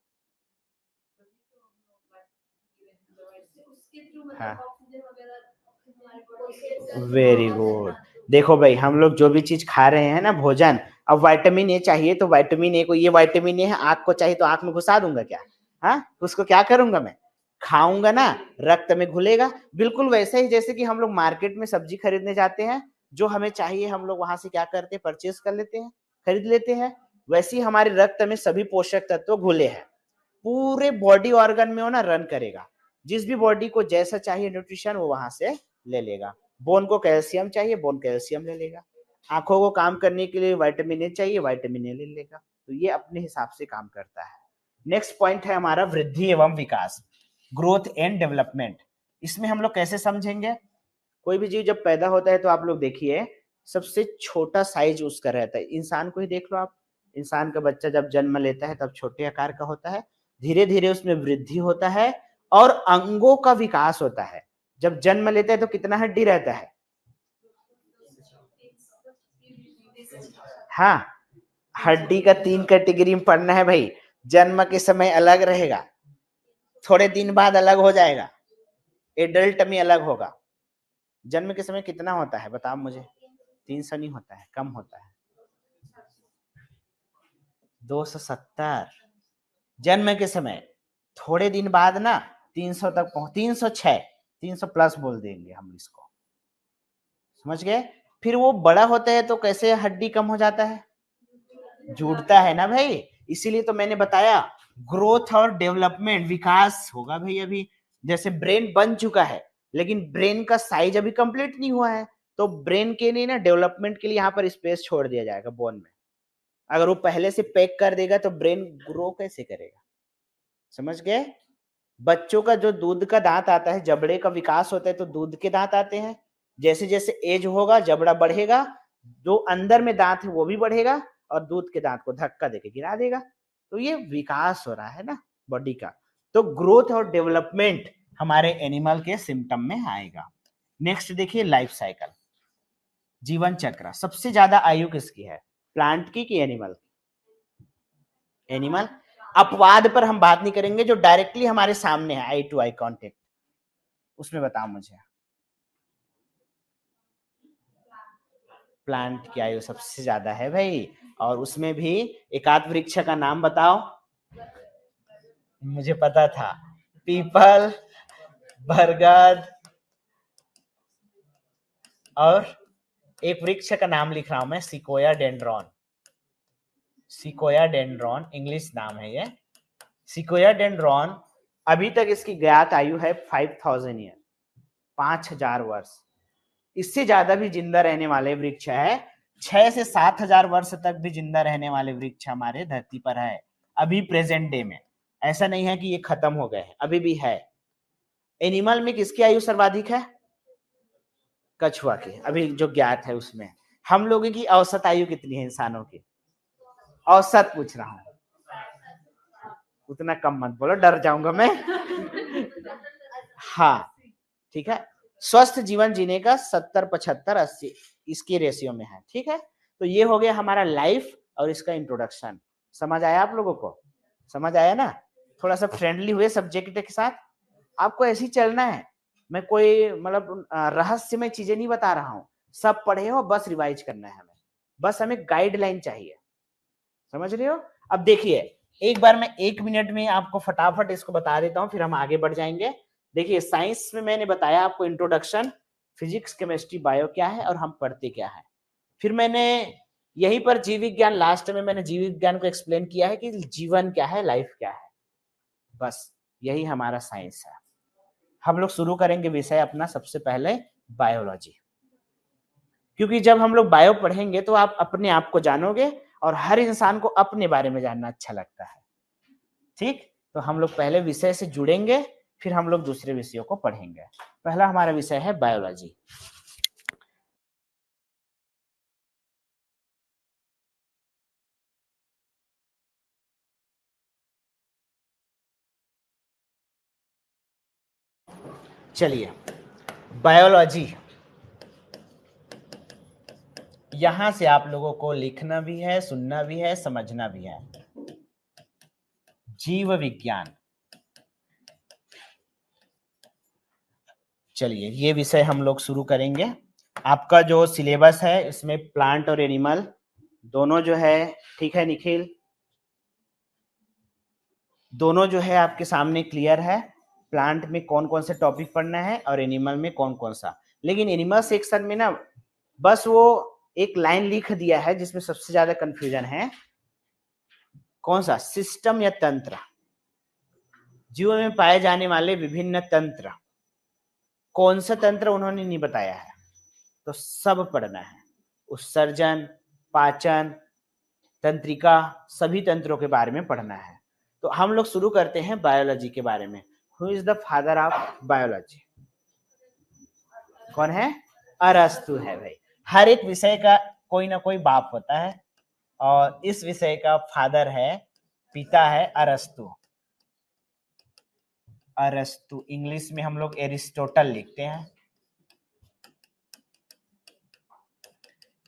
हाँ, वेरी गुड। देखो भाई, हम लोग जो भी चीज खा रहे हैं ना भोजन, अब विटामिन ए चाहिए तो विटामिन ए को, ये विटामिन ए है, आंख को चाहिए तो आंख में घुसा दूंगा क्या? हाँ, उसको क्या करूंगा मैं? खाऊंगा ना, रक्त में घुलेगा। बिल्कुल वैसे ही जैसे कि हम लोग मार्केट में सब्जी खरीदने जाते हैं, जो हमें चाहिए हम लोग वहां से क्या करते हैं? परचेज कर लेते हैं, खरीद लेते हैं। वैसे ही हमारे रक्त में सभी पोषक तत्व घुले हैं, पूरे बॉडी ऑर्गन में वो ना रन करेगा। जिस भी बॉडी को जैसा चाहिए न्यूट्रिशन वो वहां से ले लेगा। बोन को कैल्शियम चाहिए, बोन कैल्शियम ले लेगा। आंखों को काम करने के लिए विटामिन ए चाहिए, विटामिन ए ले लेगा। तो ये अपने हिसाब से काम करता है। नेक्स्ट पॉइंट है हमारा वृद्धि एवं विकास, ग्रोथ एंड डेवलपमेंट। इसमें हम लोग कैसे समझेंगे? कोई भी जीव जब पैदा होता है तो आप लोग देखिए सबसे छोटा साइज उसका रहता है। इंसान को ही देख लो आप, इंसान का बच्चा जब जन्म लेता है तब छोटे आकार का होता है, धीरे धीरे उसमें वृद्धि होता है और अंगों का विकास होता है। जब जन्म लेता है तो कितना हड्डी रहता है? हाँ, हड्डी का 3 कैटेगरी में पढ़ना है भाई। जन्म के समय अलग रहेगा, थोड़े दिन बाद अलग हो जाएगा, एडल्ट में अलग होगा। जन्म के समय कितना होता है बताओ मुझे? 300 नहीं होता है, कम होता है, 270 जन्म के समय। थोड़े दिन बाद ना 300 तक पहुंच, 306, 300 प्लस बोल देंगे हम इसको, समझ गए? फिर वो बड़ा होता है तो कैसे हड्डी कम हो जाता है? जुड़ता है ना भाई। इसीलिए तो मैंने बताया ग्रोथ और डेवलपमेंट, विकास होगा भाई। अभी जैसे ब्रेन बन चुका है लेकिन ब्रेन का साइज अभी कंप्लीट नहीं हुआ है, तो ब्रेन के लिए ना डेवलपमेंट के लिए यहाँ पर स्पेस छोड़ दिया जाएगा बोन में। अगर वो पहले से पैक कर देगा तो ब्रेन ग्रो कैसे करेगा, समझ गए? बच्चों का जो दूध का दांत आता है, जबड़े का विकास होता है तो दूध के दांत आते हैं। जैसे जैसे एज होगा जबड़ा बढ़ेगा, जो अंदर में दांत है वो भी बढ़ेगा और दूध के दांत को धक्का देके गिरा देगा। तो ये विकास हो रहा है ना बॉडी का। तो ग्रोथ और डेवलपमेंट हमारे एनिमल के सिम्टम में आएगा। नेक्स्ट देखिए लाइफ साइकिल, जीवन चक्र। सबसे ज्यादा आयु किसकी है, प्लांट की कि एनिमल? एनिमल। अपवाद पर हम बात नहीं करेंगे, जो डायरेक्टली हमारे सामने है, आई टू आई कांटेक्ट, उसमें बताओ मुझे। प्लांट की आयु सबसे ज्यादा है भाई, और उसमें भी एक आध वृक्ष का नाम बताओ। मुझे पता था, पीपल, बरगद, और एक वृक्ष का नाम लिख रहा हूं मैं, sequoia dendron. Sequoia dendron English नाम है ये। सिकोया डेंड्रॉन, अभी तक इसकी ज्ञात आयु है 5000 ईयर, 5000 वर्ष। इससे ज्यादा भी जिंदा रहने वाले वृक्ष है, 6 से 7000 वर्ष तक भी जिंदा रहने वाले वृक्ष हमारे धरती पर है अभी प्रेजेंट डे में। ऐसा नहीं है कि ये खत्म हो गए हैं, अभी भी है। एनिमल में किसकी आयु सर्वाधिक है? कछुआ की, अभी जो ज्ञात है उसमें। हम लोगों की औसत आयु कितनी है इंसानों की? औसत पूछ रहा हूं, उतना कम मत बोलो, डर जाऊंगा मैं। हाँ ठीक है, स्वस्थ जीवन जीने का 70, 75, 80 इसकी रेशियो में है, ठीक है। तो ये हो गया हमारा लाइफ और इसका इंट्रोडक्शन। समझ आया आप लोगों को? समझ आया ना? थोड़ा सा फ्रेंडली हुए सब्जेक्ट के साथ। आपको ऐसे ही चलना है, मैं कोई मतलब रहस्यमय चीजें नहीं बता रहा हूँ, सब पढ़े हो, बस रिवाइज करना है हमें, बस हमें गाइडलाइन चाहिए, समझ रहे हो? अब देखिए, एक बार मैं 1 मिनट में आपको फटाफट इसको बता देता हूँ, फिर हम आगे बढ़ जाएंगे। देखिए साइंस में मैंने बताया आपको इंट्रोडक्शन, फिजिक्स, केमिस्ट्री, बायो क्या है और हम पढ़ते क्या है। फिर मैंने यहीं पर जीव विज्ञान, लास्ट में मैंने जीव विज्ञान को एक्सप्लेन किया है कि जीवन क्या है, लाइफ क्या है। बस यही हमारा साइंस है। हम लोग शुरू करेंगे विषय अपना सबसे पहले बायोलॉजी, क्योंकि जब हम लोग बायो पढ़ेंगे तो आप अपने आप को जानोगे और हर इंसान को अपने बारे में जानना अच्छा लगता है, ठीक? तो हम लोग पहले विषय से जुड़ेंगे, फिर हम लोग दूसरे विषयों को पढ़ेंगे। पहला हमारा विषय है बायोलॉजी। चलिए, बायोलॉजी, यहां से आप लोगों को लिखना भी है, सुनना भी है, समझना भी है। जीव विज्ञान, चलिए ये विषय हम लोग शुरू करेंगे। आपका जो सिलेबस है इसमें प्लांट और एनिमल दोनों जो है, ठीक है निखिल, दोनों जो है आपके सामने क्लियर है। प्लांट में कौन कौन से टॉपिक पढ़ना है और एनिमल में कौन कौन सा। लेकिन एनिमल सेक्शन में ना बस वो एक लाइन लिख दिया है जिसमें सबसे ज्यादा कंफ्यूजन है। कौन सा? सिस्टम या तंत्र, जीव में पाए जाने वाले विभिन्न तंत्र। कौन सा तंत्र उन्होंने नहीं बताया है, तो सब पढ़ना है। उत्सर्जन, पाचन, तंत्रिका, सभी तंत्रों के बारे में पढ़ना है। तो हम लोग शुरू करते हैं बायोलॉजी के बारे में। Who is the father of biology? कौन है? अरस्तु है भाई। हर एक विषय का कोई ना कोई बाप होता है, और इस विषय का फादर है, पिता है अरस्तु। अरस्तु, इंग्लिश में हम लोग एरिस्टोटल लिखते हैं।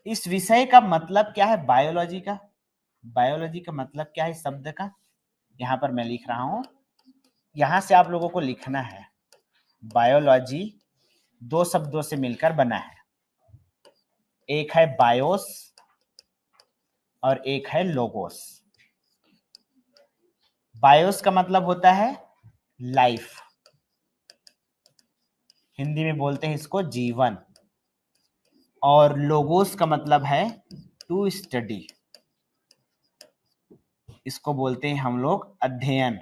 इस विषय का मतलब क्या है बायोलॉजी का? बायोलॉजी का मतलब क्या है शब्द का? यहां पर मैं लिख रहा हूं, यहां से आप लोगों को लिखना है। बायोलॉजी दो शब्दों से मिलकर बना है, एक है बायोस और एक है लोगोस। बायोस का मतलब होता है लाइफ, हिंदी में बोलते हैं इसको जीवन, और लोगोस का मतलब है टू स्टडी, इसको बोलते हैं हम लोग अध्ययन।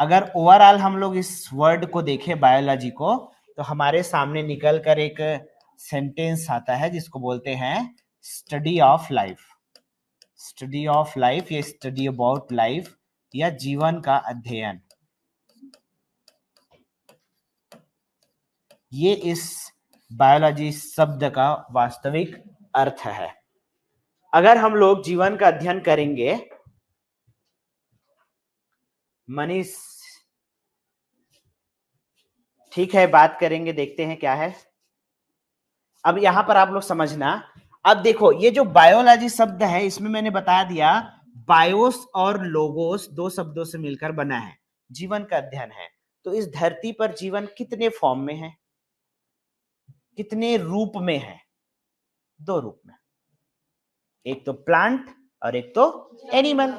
अगर ओवरऑल हम लोग इस वर्ड को देखें बायोलॉजी को, तो हमारे सामने निकल कर एक सेंटेंस आता है जिसको बोलते हैं study of life. Study of life या स्टडी अबाउट लाइफ या जीवन का अध्ययन, ये इस बायोलॉजी शब्द का वास्तविक अर्थ है। अगर हम लोग जीवन का अध्ययन करेंगे, मनीष ठीक है बात करेंगे, देखते हैं क्या है। अब यहां पर आप लोग समझना, अब देखो ये जो बायोलॉजी शब्द है इसमें मैंने बता दिया बायोस और लोगोस दो शब्दों से मिलकर बना है, जीवन का अध्ययन है। तो इस धरती पर जीवन कितने फॉर्म में है, कितने रूप में है? दो रूप में, एक तो प्लांट और एक तो एनिमल।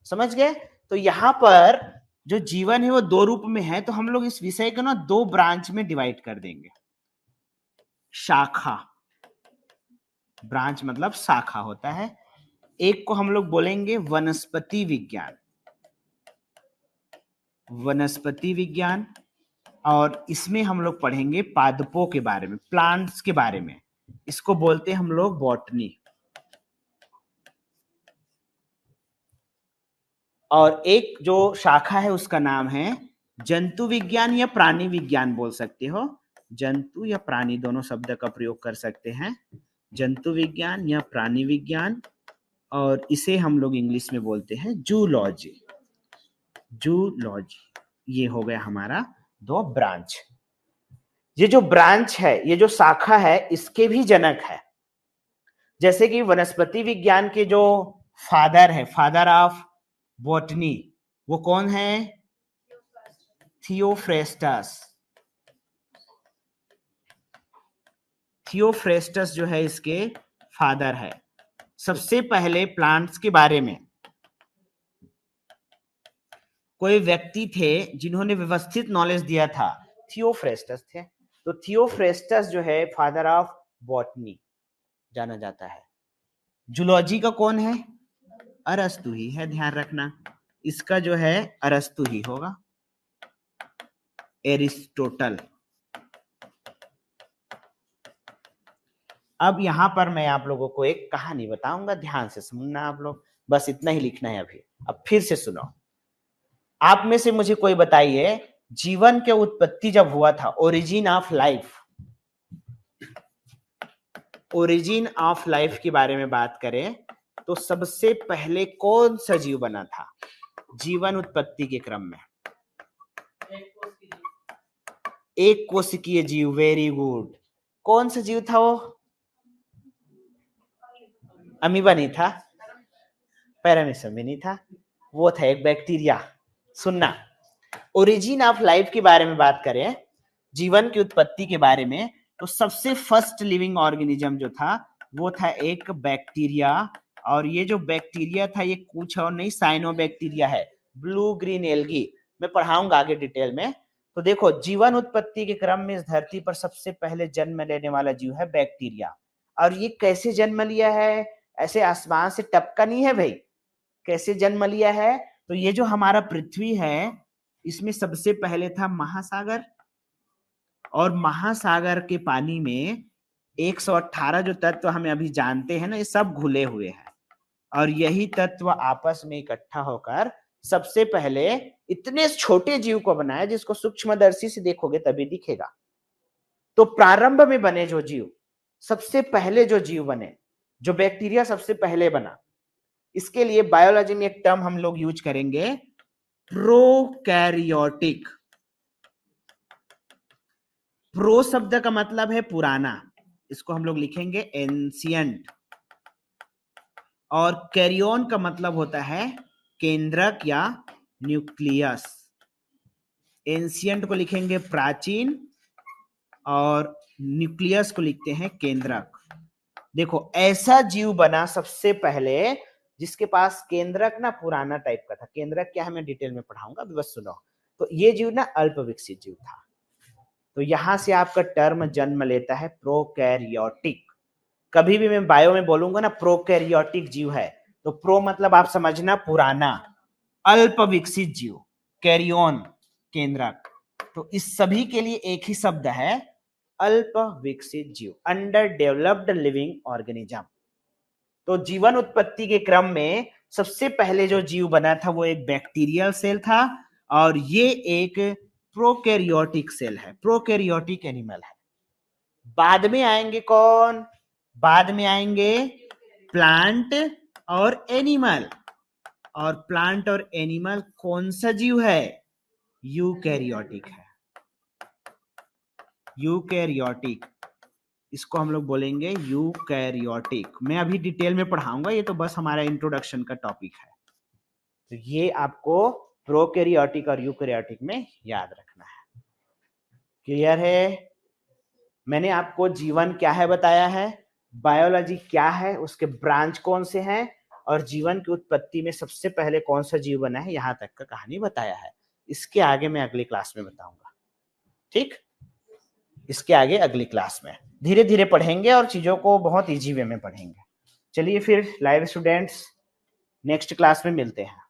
समझ गए? तो यहां पर जो जीवन है वो दो रूप में है। तो हम लोग इस विषय को ना दो ब्रांच में डिवाइड कर देंगे। शाखा, ब्रांच मतलब शाखा होता है। एक को हम लोग बोलेंगे वनस्पति विज्ञान, वनस्पति विज्ञान, और इसमें हम लोग पढ़ेंगे पादपों के बारे में, प्लांट्स के बारे में। इसको बोलते हैं हम लोग बॉटनी। और एक जो शाखा है उसका नाम है जंतु विज्ञान या प्राणी विज्ञान बोल सकते हो। जंतु या प्राणी दोनों शब्द का प्रयोग कर सकते हैं, जंतु विज्ञान या प्राणी विज्ञान। और इसे हम लोग इंग्लिश में बोलते हैं जूलॉजी। जूलॉजी, ये हो गया हमारा दो ब्रांच। ये जो ब्रांच है, ये जो शाखा है, इसके भी जनक है। जैसे कि वनस्पति विज्ञान के जो फादर है, फादर ऑफ बॉटनी, वो कौन है? थियोफ्रेस्टस। थियोफ्रेस्टस जो है इसके फादर है। सबसे पहले प्लांट्स के बारे में कोई व्यक्ति थे जिन्होंने व्यवस्थित नॉलेज दिया था, थियोफ्रेस्टस थे। तो थियोफ्रेस्टस जो है फादर ऑफ बॉटनी जाना जाता है। जूलॉजी का कौन है? अरस्तु ही है, ध्यान रखना। इसका जो है अरस्तु ही होगा, एरिस्टोटल। अब यहां पर मैं आप लोगों को एक कहानी बताऊंगा, ध्यान से सुनना आप लोग, बस इतना ही लिखना है अभी। अब फिर से सुनो। आप में से मुझे कोई बताइए, जीवन के उत्पत्ति जब हुआ था, origin of life, origin of life के बारे में बात करें तो सबसे पहले कौन सा जीव बना था जीवन उत्पत्ति के क्रम में? एक कोशिकीय जीव। Very good. कौन सा जीव था वो? अमीबा नहीं था, पैरामीशियम भी नहीं था, वो था एक बैक्टीरिया। सुनना, ओरिजिन ऑफ लाइफ के बारे में बात करें, जीवन की उत्पत्ति के बारे में, तो सबसे फर्स्ट लिविंग ऑर्गेनिज्म जो था वो था एक बैक्टीरिया। और ये जो बैक्टीरिया था ये कुछ और नहीं, साइनोबैक्टीरिया है, ब्लू ग्रीन एल्गी। मैं पढ़ाऊंगा आगे डिटेल में। तो देखो, जीवन उत्पत्ति के क्रम में इस धरती पर सबसे पहले जन्म लेने वाला जीव है बैक्टीरिया। और ये कैसे जन्म लिया है? ऐसे आसमान से टपका नहीं है भाई। कैसे जन्म लिया है? तो ये जो हमारा पृथ्वी है, इसमें सबसे पहले था महासागर, और महासागर के पानी में 118 जो तत्व हमें अभी जानते हैं ना, ये सब घुले हुए हैं। और यही तत्व आपस में इकट्ठा होकर सबसे पहले इतने छोटे जीव को बनाया जिसको सूक्ष्मदर्शी से देखोगे तभी दिखेगा। तो प्रारंभ में बने जो जीव, सबसे पहले जो जीव बने, जो बैक्टीरिया सबसे पहले बना, इसके लिए बायोलॉजी में एक टर्म हम लोग यूज करेंगे, प्रोकैरियोटिक। प्रो शब्द का मतलब है पुराना, इसको हम लोग लिखेंगे एंशियंट। और कैरियन का मतलब होता है केंद्रक या न्यूक्लियस। एंशियंट को लिखेंगे प्राचीन और न्यूक्लियस को लिखते हैं केंद्रक। देखो, ऐसा जीव बना सबसे पहले जिसके पास केंद्रक ना पुराना टाइप का था। केंद्रक क्या है मैं डिटेल में पढ़ाऊंगा, अभी बस सुनो। तो ये जीव ना अल्प विकसित जीव था। तो यहां से आपका टर्म जन्म लेता है प्रोकैरियोटिक। कभी भी मैं बायो में बोलूंगा ना प्रोकैरियोटिक जीव है, तो प्रो मतलब आप समझना पुराना, अल्प विकसित जीव, कैरियन केंद्रक। तो इस सभी के लिए एक ही शब्द है, अल्प विकसित जीव, अंडर डेवलप्ड लिविंग ऑर्गेनिज्म। तो जीवन उत्पत्ति के क्रम में सबसे पहले जो जीव बना था वो एक बैक्टीरियल सेल था, और ये एक प्रोकैरियोटिक सेल है, प्रोकैरियोटिक एनिमल है। बाद में आएंगे कौन? बाद में आएंगे प्लांट और एनिमल। और प्लांट और एनिमल कौन सा जीव है? यूकैरियोटिक है, यूकैरियोटिक। इसको हम लोग बोलेंगे यूकैरियोटिक। मैं अभी डिटेल में पढ़ाऊंगा, ये तो बस हमारा इंट्रोडक्शन का टॉपिक है। तो ये आपको प्रोकैरियोटिक और यूकैरियोटिक में याद रखना है। क्लियर है? मैंने आपको जीवन क्या है बताया है, बायोलॉजी क्या है, उसके ब्रांच कौन से हैं, और जीवन की उत्पत्ति में सबसे पहले कौन सा जीव बना है, यहां तक का कहानी बताया है। इसके आगे मैं अगली क्लास में बताऊंगा। ठीक, इसके आगे अगली क्लास में धीरे धीरे पढ़ेंगे और चीजों को बहुत इजी वे में पढ़ेंगे। चलिए फिर लाइव स्टूडेंट्स, नेक्स्ट क्लास में मिलते हैं।